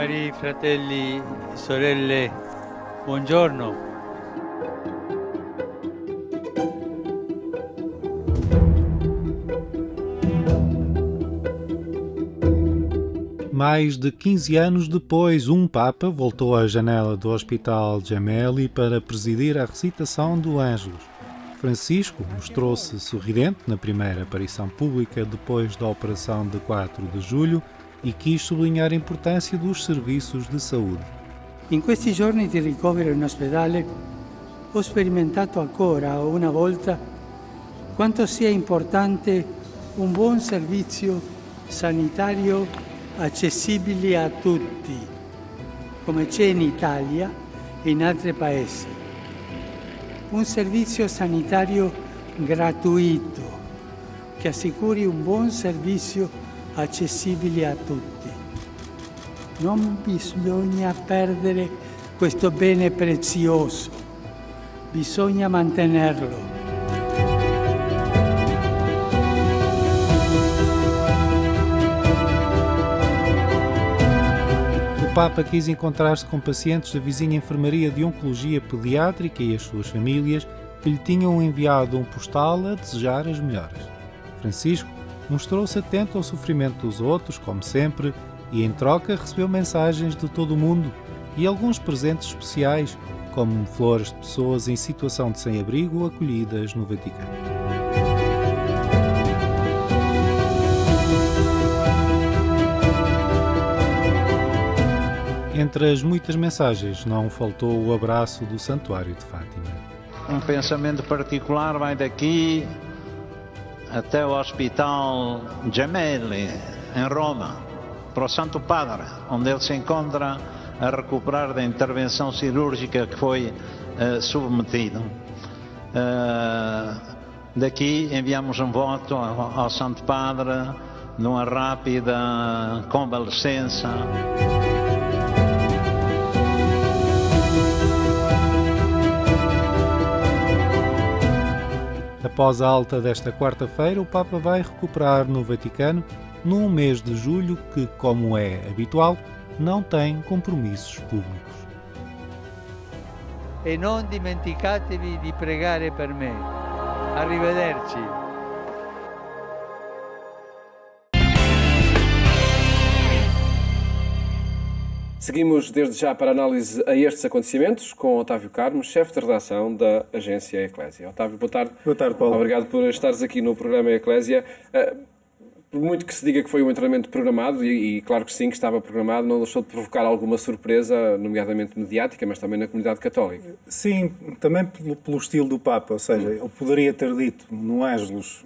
Cari fratelli e sorelle, buongiorno. Mais de 15 anos depois, um Papa voltou à janela do Hospital Gemelli para presidir a recitação do Ângelus. Francisco mostrou-se sorridente na primeira aparição pública depois da operação de 4 de julho e quis sublinhar a importância dos serviços de saúde. In questi giorni di ricovero in ospedale ho sperimentato ancora una volta quanto sia importante un buon servizio sanitario accessibile a tutti, come c'è in Italia e in altri paesi. Un servizio sanitario gratuito che assicuri un buon servizio accessibile a tutti. Non bisogna perdere questo bene prezioso, bisogna mantenerlo. O Papa quis encontrar-se com pacientes da vizinha enfermaria de Oncologia Pediátrica e as suas famílias que lhe tinham enviado um postal a desejar as melhoras. Francisco mostrou-se atento ao sofrimento dos outros, como sempre, e em troca recebeu mensagens de todo o mundo e alguns presentes especiais, como flores de pessoas em situação de sem-abrigo acolhidas no Vaticano. Entre as muitas mensagens, não faltou o abraço do Santuário de Fátima. Um pensamento particular vai daqui até o Hospital Gemelli, em Roma, para o Santo Padre, onde ele se encontra a recuperar da intervenção cirúrgica que foi submetido. Daqui enviamos um voto ao Santo Padre numa rápida convalescença. Após a alta desta quarta-feira, o Papa vai recuperar no Vaticano num mês de julho que, como é habitual, não tem compromissos públicos. E non dimenticatevi di pregare per me. Arrivederci. Seguimos desde já para a análise a estes acontecimentos com Otávio Carmo, chefe de redação da agência Eclésia. Otávio, boa tarde. Boa tarde, Paulo. Obrigado por estares aqui no programa Eclésia. Por muito que se diga que foi um treinamento programado, e claro que sim, que estava programado, não deixou de provocar alguma surpresa, nomeadamente mediática, mas também na comunidade católica. Sim, também pelo estilo do Papa, ou seja, eu poderia ter dito no Ângelus,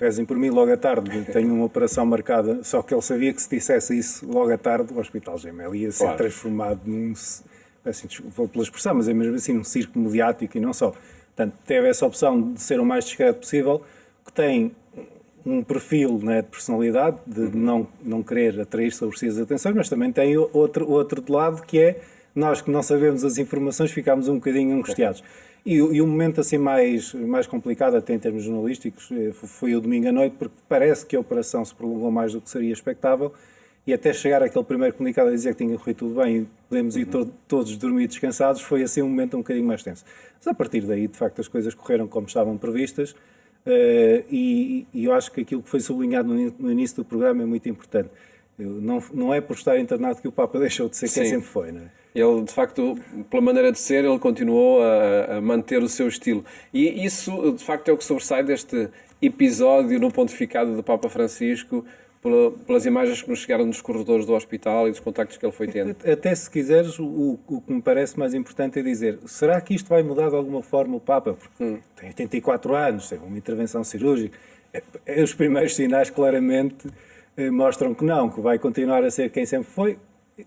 rezem por mim logo à tarde, tenho uma operação marcada, só que ele sabia que se dissesse isso logo à tarde, o Hospital Gemelli ia ser transformado num, assim, desculpa pela expressão, mas é mesmo assim, um circo mediático e não só. Portanto, teve essa opção de ser o mais discreto possível, que tem um perfil, né, de personalidade, de não querer atrair sobre si as atenções, mas também tem outro de lado, que é nós que não sabemos as informações ficamos um bocadinho angustiados. E o momento assim mais complicado, até em termos jornalísticos, foi o domingo à noite, porque parece que a operação se prolongou mais do que seria expectável, e até chegar àquele primeiro comunicado a dizer que tinha corrido tudo bem e podemos ir todos dormir descansados, foi assim um momento um bocadinho mais tenso. Mas a partir daí, de facto, as coisas correram como estavam previstas. E eu acho que aquilo que foi sublinhado no início do programa é muito importante. Não é por estar internado que o Papa deixou de ser quem sempre foi, não é? Ele, de facto, pela maneira de ser, ele continuou a manter o seu estilo. E isso, de facto, é o que sobressai deste episódio no pontificado do Papa Francisco, pelas imagens que nos chegaram dos corredores do hospital e dos contactos que ele foi tendo. Até se quiseres, o que me parece mais importante é dizer, será que isto vai mudar de alguma forma o Papa? Porque tem 84 anos, teve uma intervenção cirúrgica. Os primeiros sinais claramente mostram que não, que vai continuar a ser quem sempre foi.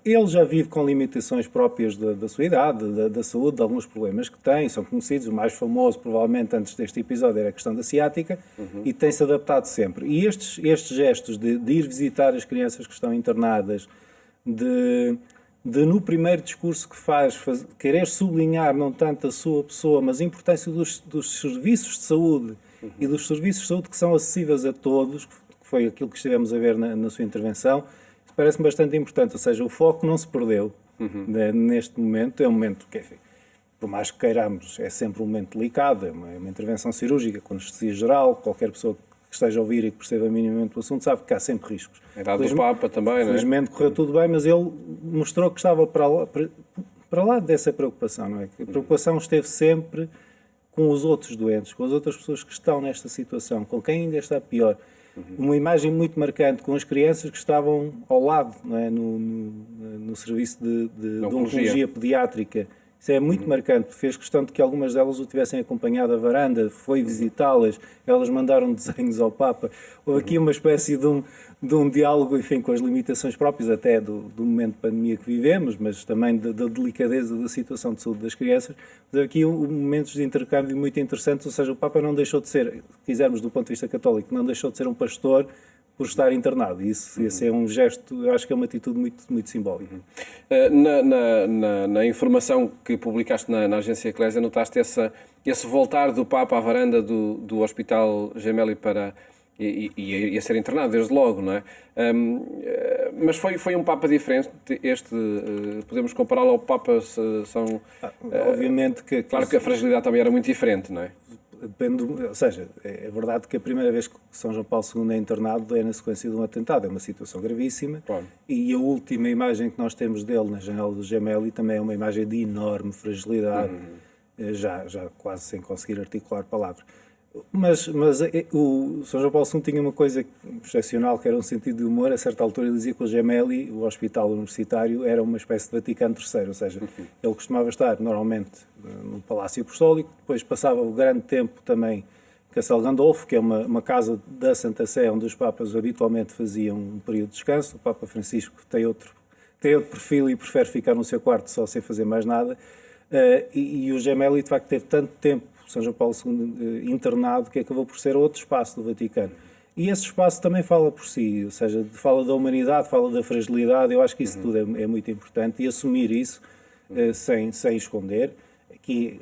Ele já vive com limitações próprias da sua idade, da saúde, de alguns problemas que tem, são conhecidos. O mais famoso, provavelmente, antes deste episódio, era a questão da ciática, e tem-se adaptado sempre. E estes gestos de ir visitar as crianças que estão internadas, de no primeiro discurso que faz querer sublinhar não tanto a sua pessoa, mas a importância dos serviços de saúde e dos serviços de saúde que são acessíveis a todos, que foi aquilo que estivemos a ver na sua intervenção, parece-me bastante importante, ou seja, o foco não se perdeu neste momento, é um momento que, enfim, por mais que queiramos, é sempre um momento delicado, é uma intervenção cirúrgica, com anestesia geral, qualquer pessoa que esteja a ouvir e que perceba minimamente o assunto sabe que há sempre riscos. A idade do Papa também, não é? Felizmente correu tudo bem, mas ele mostrou que estava para lá dessa preocupação, não é? A preocupação esteve sempre com os outros doentes, com as outras pessoas que estão nesta situação, com quem ainda está pior. Uma imagem muito marcante com as crianças que estavam ao lado, não é? no serviço de oncologia pediátrica. Isso é muito marcante. Fez questão de que algumas delas o tivessem acompanhado à varanda, foi visitá-las, elas mandaram desenhos ao Papa. Houve aqui uma espécie de um diálogo, enfim, com as limitações próprias até do momento de pandemia que vivemos, mas também da delicadeza da situação de saúde das crianças. Mas aqui momentos de intercâmbio muito interessantes, ou seja, o Papa não deixou de ser, se quisermos do ponto de vista católico, não deixou de ser um pastor por estar internado. Isso é um gesto, eu acho que é uma atitude muito, muito simbólica. Na informação que publicaste na agência Eclésia, notaste esse voltar do Papa à varanda do Hospital Gemelli para... E a ser internado desde logo, não é? Mas foi um Papa diferente. Podemos compará-lo ao Papa São... Obviamente que... Claro que a fragilidade também era muito diferente, não é? Depende, ou seja, é verdade que a primeira vez que São João Paulo II é internado é na sequência de um atentado, é uma situação gravíssima, claro. E a última imagem que nós temos dele na janela do Gemelli também é uma imagem de enorme fragilidade, já quase sem conseguir articular palavras. Mas o São João Paulo II tinha uma coisa excepcional, que era um sentido de humor. A certa altura ele dizia que o Gemelli, o hospital universitário, era uma espécie de Vaticano III, ou seja, ele costumava estar normalmente no Palácio Apostólico, depois passava o grande tempo também em Castelo Gandolfo, que é uma casa da Santa Sé, onde os papas habitualmente faziam um período de descanso. O Papa Francisco tem outro perfil e prefere ficar no seu quarto só sem fazer mais nada, e o Gemelli de facto teve tanto tempo, São João Paulo II, internado, que acabou por ser outro espaço do Vaticano. E esse espaço também fala por si, ou seja, fala da humanidade, fala da fragilidade. Eu acho que isso tudo é muito importante, e assumir isso sem esconder. Aqui,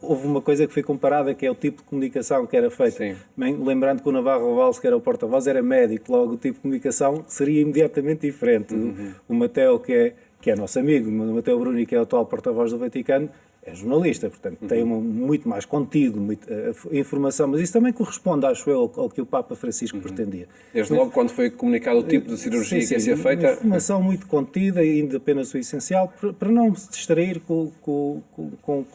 houve uma coisa que foi comparada, que é o tipo de comunicação que era feito. Bem, lembrando que o Navarro Valls, que era o porta-voz, era médico, logo o tipo de comunicação seria imediatamente diferente. O Mateo, que é nosso amigo, o Mateo Bruni, que é o atual porta-voz do Vaticano, é jornalista, portanto tem muito mais conteúdo, muita informação, mas isso também corresponde, acho eu, ao que o Papa Francisco pretendia. Desde logo quando foi comunicado o tipo de cirurgia que ia ser feita... Informação muito contida e ainda apenas o essencial, para não se distrair com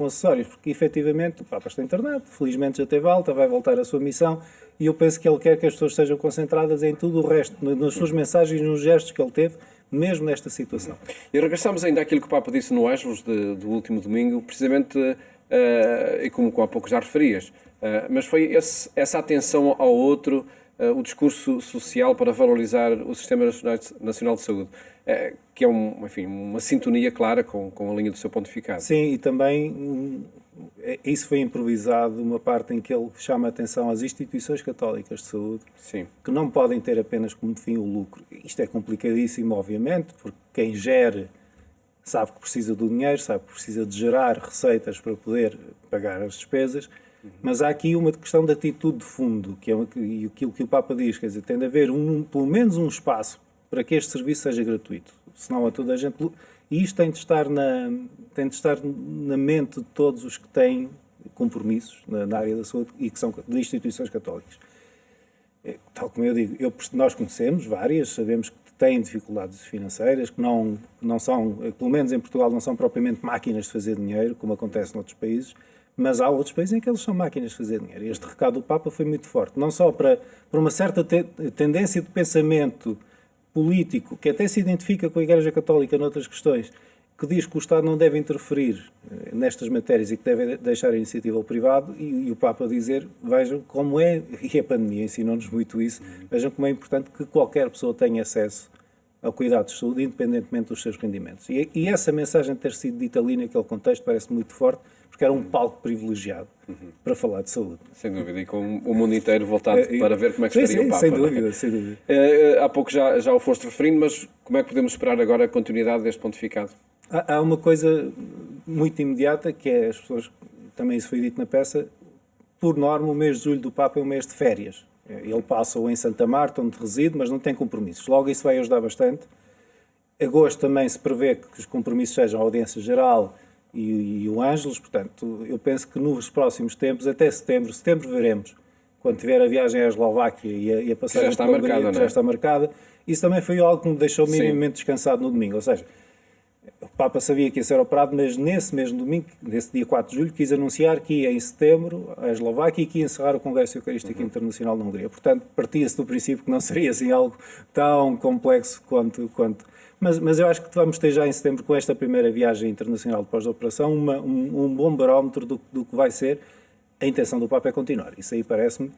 acessórios, porque efetivamente o Papa está internado, felizmente já teve alta, vai voltar à sua missão, e eu penso que ele quer que as pessoas estejam concentradas em tudo o resto, nas suas mensagens, nos gestos que ele teve, mesmo nesta situação. E regressamos ainda àquilo que o Papa disse no Ângelus do último domingo, precisamente, e como há pouco já referias, mas foi essa atenção ao outro, o discurso social para valorizar o Sistema Nacional de Saúde, que é uma sintonia clara com a linha do seu pontificado. Sim, e também isso foi improvisado, uma parte em que ele chama a atenção às instituições católicas de saúde, sim, que não podem ter apenas como fim o lucro. Isto é complicadíssimo, obviamente, porque quem gere sabe que precisa do dinheiro, sabe que precisa de gerar receitas para poder pagar as despesas, mas há aqui uma questão de atitude de fundo, que é aquilo que o Papa diz, quer dizer, tem de haver pelo menos um espaço para que este serviço seja gratuito, senão a toda a gente... E isto tem de estar na mente de todos os que têm compromissos na área da saúde e que são de instituições católicas. Tal como eu digo, nós conhecemos várias, sabemos que têm dificuldades financeiras, que não são, pelo menos em Portugal, não são propriamente máquinas de fazer dinheiro, como acontece noutros países, mas há outros países em que eles são máquinas de fazer dinheiro. E este recado do Papa foi muito forte, não só para uma certa tendência de pensamento político, que até se identifica com a Igreja Católica noutras questões, que diz que o Estado não deve interferir nestas matérias e que deve deixar a iniciativa ao privado, e o Papa dizer, vejam como é, e a pandemia ensinou-nos muito isso, vejam como é importante que qualquer pessoa tenha acesso ao cuidado de saúde, independentemente dos seus rendimentos. E essa mensagem de ter sido dita ali naquele contexto parece muito forte, porque era um palco privilegiado para falar de saúde. Sem dúvida, e com o mundo inteiro voltado para ver como é que estaria o Papa. Sem dúvida, sem dúvida. Há pouco já o foste referindo, mas como é que podemos esperar agora a continuidade deste pontificado? Há uma coisa muito imediata, que as pessoas, também isso foi dito na peça, por norma o mês de julho do Papa é um mês de férias. Ele passa-o em Santa Marta, onde reside, mas não tem compromissos. Logo, isso vai ajudar bastante. Agosto também se prevê que os compromissos sejam a Audiência Geral e o Ângelos, portanto, eu penso que nos próximos tempos, até setembro veremos, quando tiver a viagem à Eslováquia e a passagem já está marcada, já está marcada. Isso também foi algo que me deixou minimamente descansado no domingo, ou seja, o Papa sabia que ia ser operado, mas nesse mesmo domingo, nesse dia 4 de julho, quis anunciar que ia em setembro à Eslováquia e que ia encerrar o Congresso Eucarístico Internacional na Hungria. Portanto, partia-se do princípio que não seria assim algo tão complexo quanto. Mas eu acho que vamos ter já em setembro, com esta primeira viagem internacional de pós-operação, um bom barómetro do que vai ser. A intenção do Papa é continuar. Isso aí parece-me.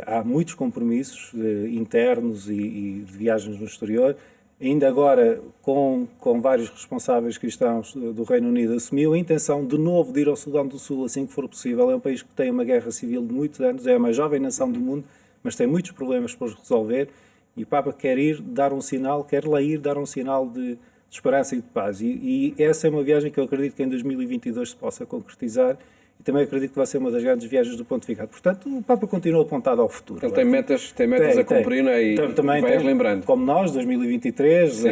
Há muitos compromissos internos e de viagens no exterior. Ainda agora, com vários responsáveis cristãos do Reino Unido, assumiu a intenção de novo de ir ao Sudão do Sul assim que for possível. É um país que tem uma guerra civil de muitos anos, é a mais jovem nação do mundo, mas tem muitos problemas para os resolver. E o Papa quer lá ir dar um sinal de esperança e de paz. E essa é uma viagem que eu acredito que em 2022 se possa concretizar. E também acredito que vai ser uma das grandes viagens do pontificado. Portanto, o Papa continua apontado ao futuro. Ele tem metas a cumprir, não é? E também vai lembrando. Como nós, 2023,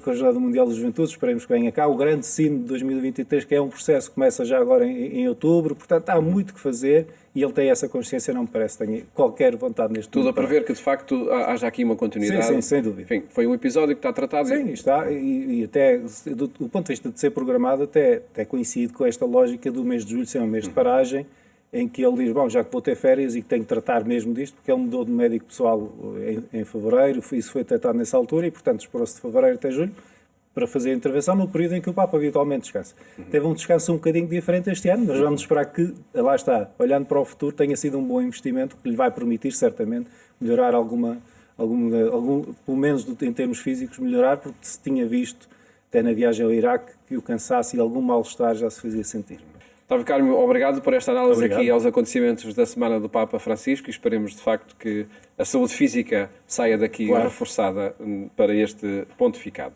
com a Jornada Mundial da Juventude, esperemos que venha cá. O grande sino de 2023, que é um processo que começa já agora em outubro. Portanto, há muito que fazer e ele tem essa consciência, não me parece que tenha qualquer vontade neste Tudo a prever que, de facto, haja aqui uma continuidade. Sim, sem dúvida. Enfim, foi um episódio que está tratado. Sim, está. E até, do ponto de vista de ser programado, até coincide com esta lógica do mês de julho ser um mês de paragem, em que ele diz, bom, já que vou ter férias e que tenho que tratar mesmo disto, porque ele mudou de médico pessoal em fevereiro, isso foi tratado nessa altura e, portanto, esperou-se de fevereiro até julho para fazer a intervenção no período em que o Papa habitualmente descansa. Teve um descanso um bocadinho diferente este ano, mas vamos esperar que, lá está, olhando para o futuro, tenha sido um bom investimento que lhe vai permitir, certamente, melhorar pelo menos em termos físicos, melhorar, porque se tinha visto, até na viagem ao Iraque, que o cansaço e algum mal-estar já se fazia sentir. Otávio Carmo, obrigado por esta análise Obrigado. aqui aos acontecimentos da Semana do Papa Francisco e esperemos, de facto, que a saúde física saia daqui reforçada para este pontificado.